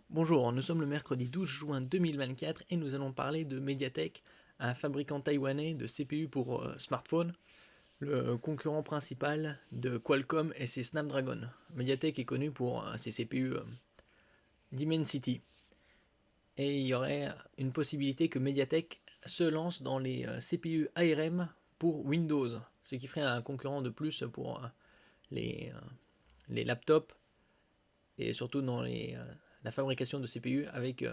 Bonjour, nous sommes le mercredi 12 juin 2024 et nous allons parler de Mediatek, un fabricant taïwanais de CPU pour smartphone, le concurrent principal de Qualcomm et ses Snapdragon. Mediatek est connu pour ses CPU Dimensity. Et il y aurait une possibilité que Mediatek se lance dans les CPU ARM pour Windows, ce qui ferait un concurrent de plus pour les laptops et surtout dans la fabrication de CPU avec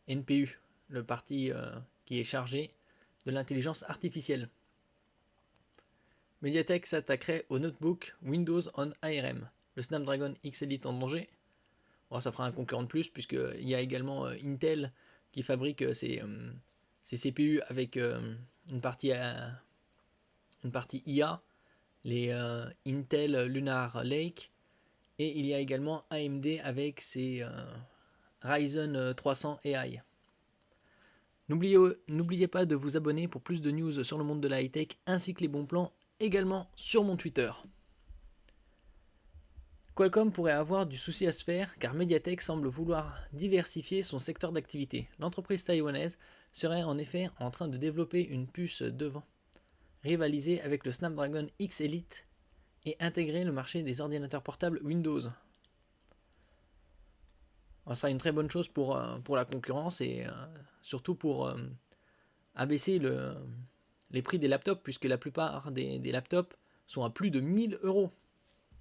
NPU, le parti qui est chargé de l'intelligence artificielle. Mediatek s'attaquerait au notebook Windows on ARM. Le Snapdragon X Elite en danger. Bon, ça fera un concurrent de plus puisqu'il y a également Intel qui fabrique ses CPU avec une partie IA, les Intel Lunar Lake, et il y a également AMD avec ses Ryzen 300 AI. N'oubliez pas de vous abonner pour plus de news sur le monde de la high-tech ainsi que les bons plans également sur mon Twitter. Qualcomm pourrait avoir du souci à se faire car Mediatek semble vouloir diversifier son secteur d'activité. L'entreprise taïwanaise serait en effet en train de développer une puce devant, rivaliser avec le Snapdragon X Elite et intégrer le marché des ordinateurs portables Windows. Ce sera une très bonne chose pour la concurrence et surtout pour abaisser les prix des laptops, puisque la plupart des laptops sont à plus de 1000 euros.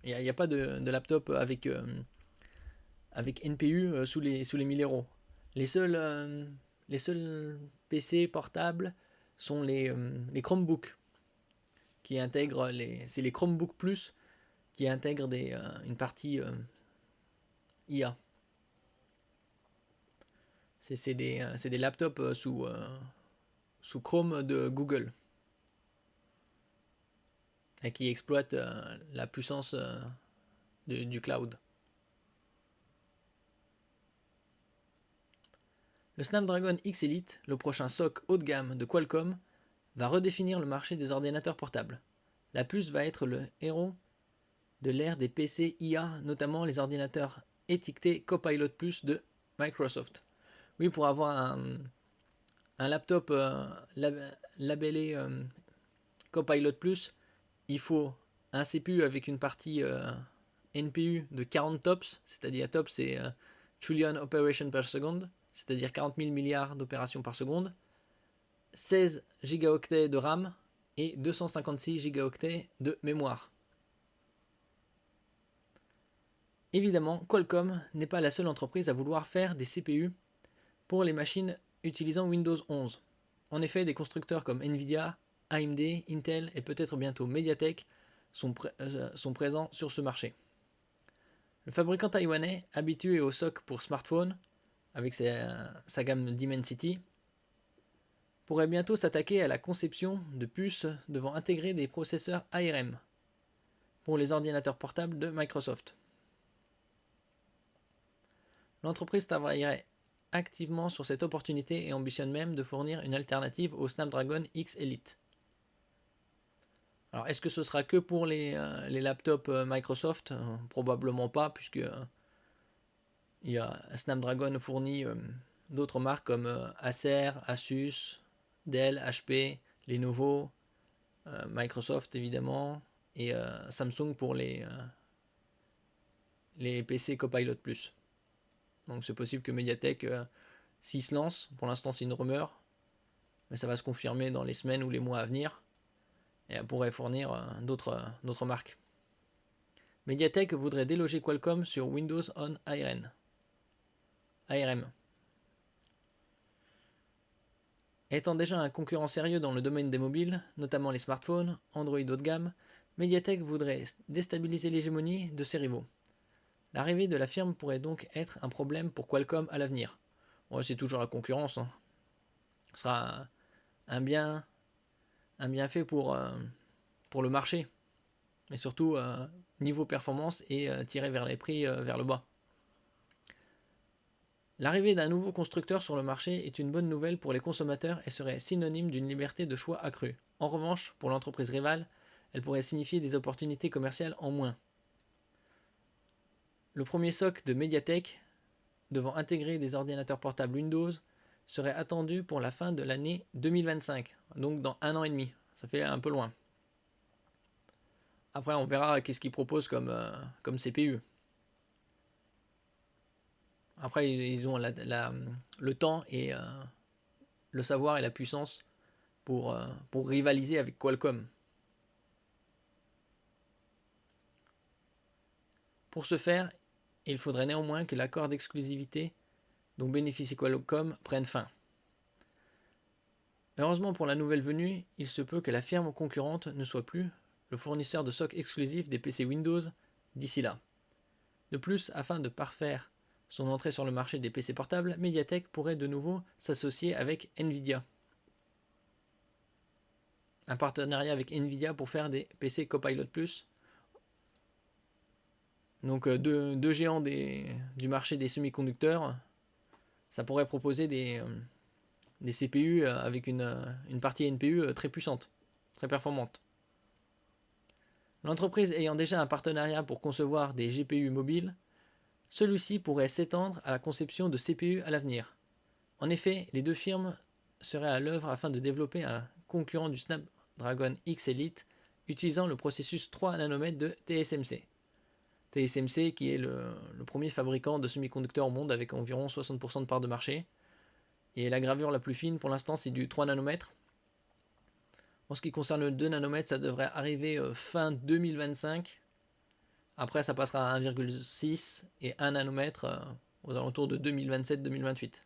Il n'y a pas de laptop avec NPU sous les 1000 euros. Les seuls PC portables sont les Chromebooks, qui intègrent c'est les Chromebook Plus qui intègrent une partie IA. C'est des laptops sous Chrome de Google et qui exploitent la puissance du cloud. Le Snapdragon X Elite, le prochain SoC haut de gamme de Qualcomm, va redéfinir le marché des ordinateurs portables. La puce va être le héros de l'ère des PC IA, notamment les ordinateurs étiquetés Copilot Plus de Microsoft. Oui, pour avoir un laptop labellé Copilot Plus, il faut un CPU avec une partie NPU de 40 TOPS, c'est-à-dire TOPS c'est Trillion Operation per Second, c'est-à-dire 40 000 milliards d'opérations par seconde, 16 gigaoctets de RAM et 256 gigaoctets de mémoire. Évidemment, Qualcomm n'est pas la seule entreprise à vouloir faire des CPU pour les machines utilisant Windows 11. En effet, des constructeurs comme Nvidia, AMD, Intel et peut-être bientôt Mediatek sont présents sur ce marché. Le fabricant taïwanais, habitué au SoC pour smartphone, avec sa gamme Dimensity, pourrait bientôt s'attaquer à la conception de puces devant intégrer des processeurs ARM pour les ordinateurs portables de Microsoft. L'entreprise travaillerait activement sur cette opportunité et ambitionne même de fournir une alternative au Snapdragon X Elite. Alors, est-ce que ce sera que pour les laptops Microsoft? Probablement pas, puisque Snapdragon fournit d'autres marques comme Acer, Asus, Dell, HP, Lenovo, Microsoft évidemment, et Samsung pour les PC Copilot Plus. Donc c'est possible que Mediatek s'y se lance. Pour l'instant c'est une rumeur, mais ça va se confirmer dans les semaines ou les mois à venir. Et elle pourrait fournir d'autres marques. Mediatek voudrait déloger Qualcomm sur Windows on ARM. Étant déjà un concurrent sérieux dans le domaine des mobiles, notamment les smartphones, Android haut de gamme, Mediatek voudrait déstabiliser l'hégémonie de ses rivaux. L'arrivée de la firme pourrait donc être un problème pour Qualcomm à l'avenir. Bon, c'est toujours la concurrence. Ce sera un bienfait pour le marché, mais surtout niveau performance et tirer vers les prix vers le bas. L'arrivée d'un nouveau constructeur sur le marché est une bonne nouvelle pour les consommateurs et serait synonyme d'une liberté de choix accrue. En revanche, pour l'entreprise rivale, elle pourrait signifier des opportunités commerciales en moins. Le premier SoC de Mediatek devant intégrer des ordinateurs portables Windows serait attendu pour la fin de l'année 2025, donc dans 1 an et demi. Ça fait un peu loin. Après, on verra qu'est-ce qu'ils proposent comme CPU. Après, ils ont le temps et le savoir et la puissance pour rivaliser avec Qualcomm. Pour ce faire, il faudrait néanmoins que l'accord d'exclusivité dont bénéficie Qualcomm prenne fin. Heureusement pour la nouvelle venue, il se peut que la firme concurrente ne soit plus le fournisseur de SoC exclusif des PC Windows d'ici là. De plus, afin de parfaire son entrée sur le marché des PC portables, MediaTek pourrait de nouveau s'associer avec Nvidia. Un partenariat avec Nvidia pour faire des PC Copilot+. Donc deux géants du marché des semi-conducteurs, ça pourrait proposer des CPU avec une partie NPU très puissante, très performante. L'entreprise ayant déjà un partenariat pour concevoir des GPU mobiles, celui-ci pourrait s'étendre à la conception de CPU à l'avenir. En effet, les deux firmes seraient à l'œuvre afin de développer un concurrent du Snapdragon X Elite utilisant le processus 3 nanomètres de TSMC. TSMC qui est le premier fabricant de semi-conducteurs au monde avec environ 60% de part de marché. Et la gravure la plus fine pour l'instant c'est du 3 nanomètres. En ce qui concerne le 2 nanomètres, ça devrait arriver fin 2025. Après ça passera à 1,6 et 1 nanomètre aux alentours de 2027-2028.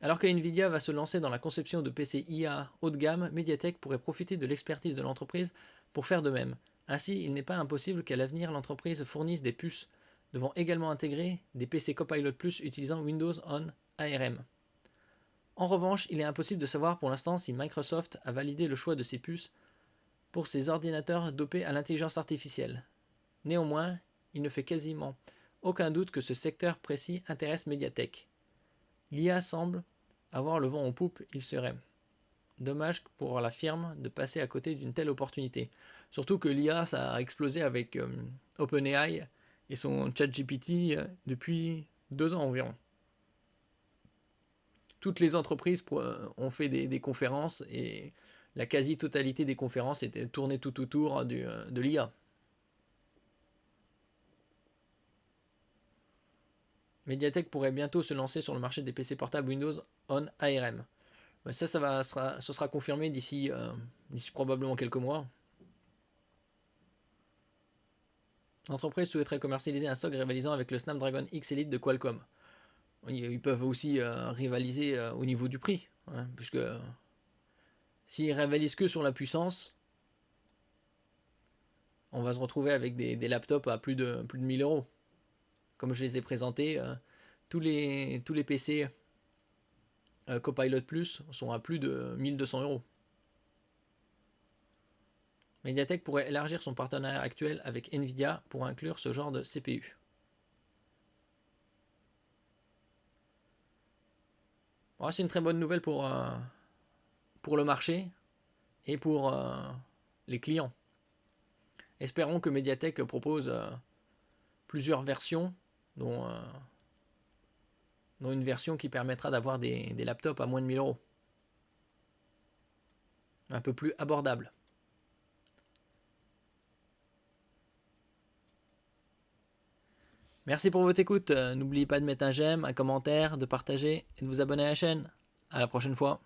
Alors que Nvidia va se lancer dans la conception de PC IA haut de gamme, MediaTek pourrait profiter de l'expertise de l'entreprise pour faire de même. Ainsi, il n'est pas impossible qu'à l'avenir l'entreprise fournisse des puces devant également intégrer des PC Copilot+ utilisant Windows on ARM. En revanche, il est impossible de savoir pour l'instant si Microsoft a validé le choix de ces puces pour ses ordinateurs dopés à l'intelligence artificielle. Néanmoins, il ne fait quasiment aucun doute que ce secteur précis intéresse MediaTek. L'IA semble avoir le vent en poupe, il serait dommage pour la firme de passer à côté d'une telle opportunité. Surtout que l'IA, ça a explosé avec OpenAI et son ChatGPT depuis 2 ans environ. Toutes les entreprises ont fait des conférences et la quasi-totalité des conférences étaient tournées tout autour de l'IA. MediaTek pourrait bientôt se lancer sur le marché des PC portables Windows on ARM. Ça sera confirmé d'ici probablement quelques mois. L'entreprise souhaiterait commercialiser un SoC rivalisant avec le Snapdragon X Elite de Qualcomm. Ils peuvent aussi rivaliser au niveau du prix, hein, puisque s'ils rivalisent que sur la puissance, on va se retrouver avec des laptops à plus de 1000 euros. Comme je les ai présentés, tous les PC Copilot Plus sont à plus de 1200 euros. MediaTek pourrait élargir son partenariat actuel avec Nvidia pour inclure ce genre de CPU. Bon, c'est une très bonne nouvelle pour le marché et pour les clients. Espérons que MediaTek propose plusieurs versions, dont une version qui permettra d'avoir des laptops à moins de 1000 euros. Un peu plus abordable. Merci pour votre écoute. N'oubliez pas de mettre un j'aime, un commentaire, de partager et de vous abonner à la chaîne. À la prochaine fois.